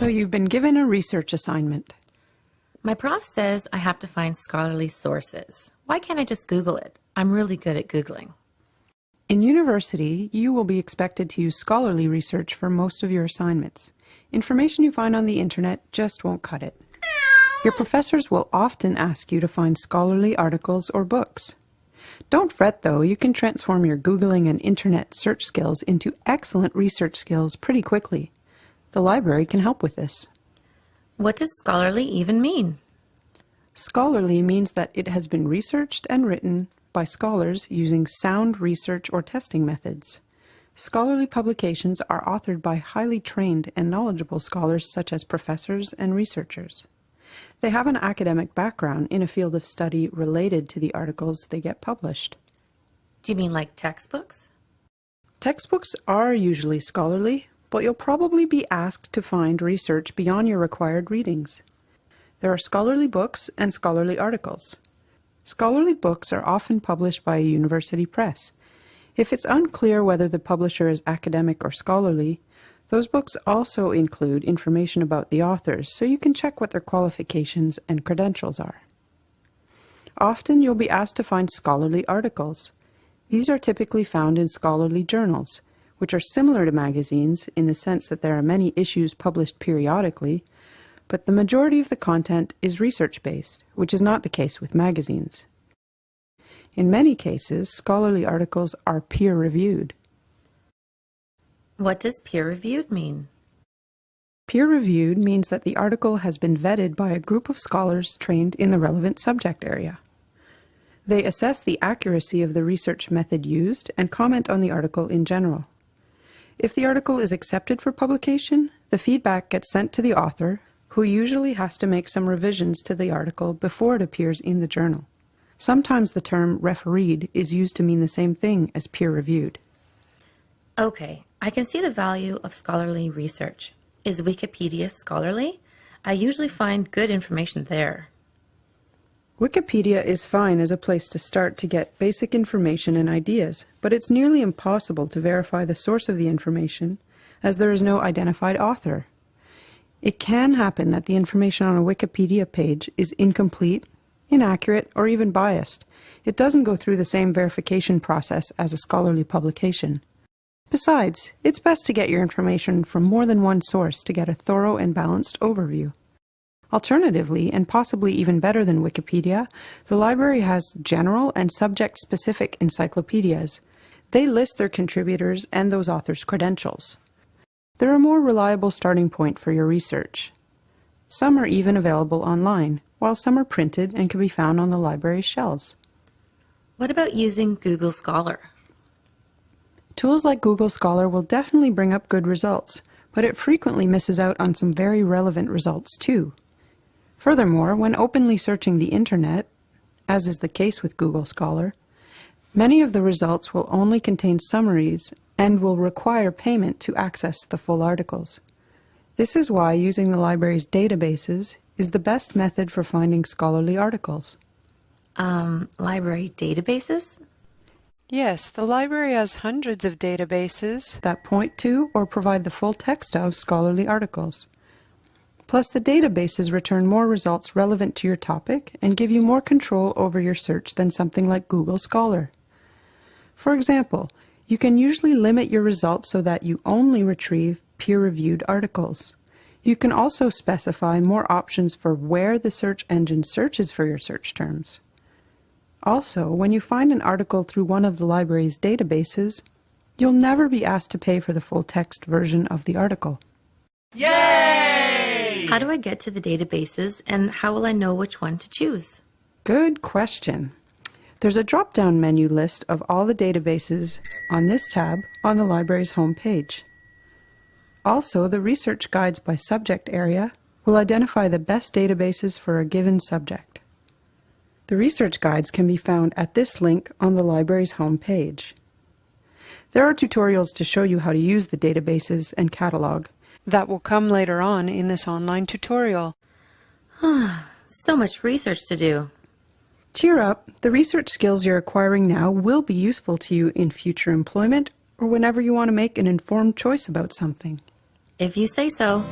So you've been given a research assignment. My prof says I have to find scholarly sources. Why can't I just Google it? I'm really good at Googling. In university, you will be expected to use scholarly research for most of your assignments. Information you find on the internet just won't cut it. Your professors will often ask you to find scholarly articles or books. Don't fret though, you can transform your Googling and internet search skills into excellent research skills pretty quickly. The library can help with this. What does scholarly even mean? Scholarly means that it has been researched and written by scholars using sound research or testing methods. Scholarly publications are authored by highly trained and knowledgeable scholars such as professors and researchers. They have an academic background in a field of study related to the articles they get published. Do you mean like textbooks? Textbooks are usually scholarly, but you'll probably be asked to find research beyond your required readings. There are scholarly books and scholarly articles. Scholarly books are often published by a university press. If it's unclear whether the publisher is academic or scholarly, those books also include information about the authors, so you can check what their qualifications and credentials are. Often you'll be asked to find scholarly articles. These are typically found in scholarly journals, which are similar to magazines in the sense that there are many issues published periodically, but the majority of the content is research-based, which is not the case with magazines. In many cases, scholarly articles are peer-reviewed. What does peer-reviewed mean? Peer-reviewed means that the article has been vetted by a group of scholars trained in the relevant subject area. They assess the accuracy of the research method used and comment on the article in general. If the article is accepted for publication, the feedback gets sent to the author, who usually has to make some revisions to the article before it appears in the journal. Sometimes the term refereed is used to mean the same thing as peer-reviewed. Okay, I can see the value of scholarly research. Is Wikipedia scholarly? I usually find good information there. Wikipedia is fine as a place to start to get basic information and ideas, but it's nearly impossible to verify the source of the information, as there is no identified author. It can happen that the information on a Wikipedia page is incomplete, inaccurate, or even biased. It doesn't go through the same verification process as a scholarly publication. Besides, it's best to get your information from more than one source to get a thorough and balanced overview. Alternatively, and possibly even better than Wikipedia, the library has general and subject-specific encyclopedias. They list their contributors and those authors' credentials. They're a more reliable starting point for your research. Some are even available online, while some are printed and can be found on the library's shelves. What about using Google Scholar? Tools like Google Scholar will definitely bring up good results, but it frequently misses out on some very relevant results too. Furthermore, when openly searching the internet, as is the case with Google Scholar, many of the results will only contain summaries and will require payment to access the full articles. This is why using the library's databases is the best method for finding scholarly articles. Library databases? Yes, the library has hundreds of databases that point to or provide the full text of scholarly articles. Plus, the databases return more results relevant to your topic and give you more control over your search than something like Google Scholar. For example, you can usually limit your results so that you only retrieve peer-reviewed articles. You can also specify more options for where the search engine searches for your search terms. Also, when you find an article through one of the library's databases, you'll never be asked to pay for the full text version of the article. Yay! How do I get to the databases, and how will I know which one to choose? Good question. There's a drop-down menu list of all the databases on this tab on the library's homepage. Also, the research guides by subject area will identify the best databases for a given subject. The research guides can be found at this link on the library's homepage. There are tutorials to show you how to use the databases and catalog that will come later on in this online tutorial. So much research to do. Cheer up, the research skills you're acquiring now will be useful to you in future employment or whenever you want to make an informed choice about something. If you say so.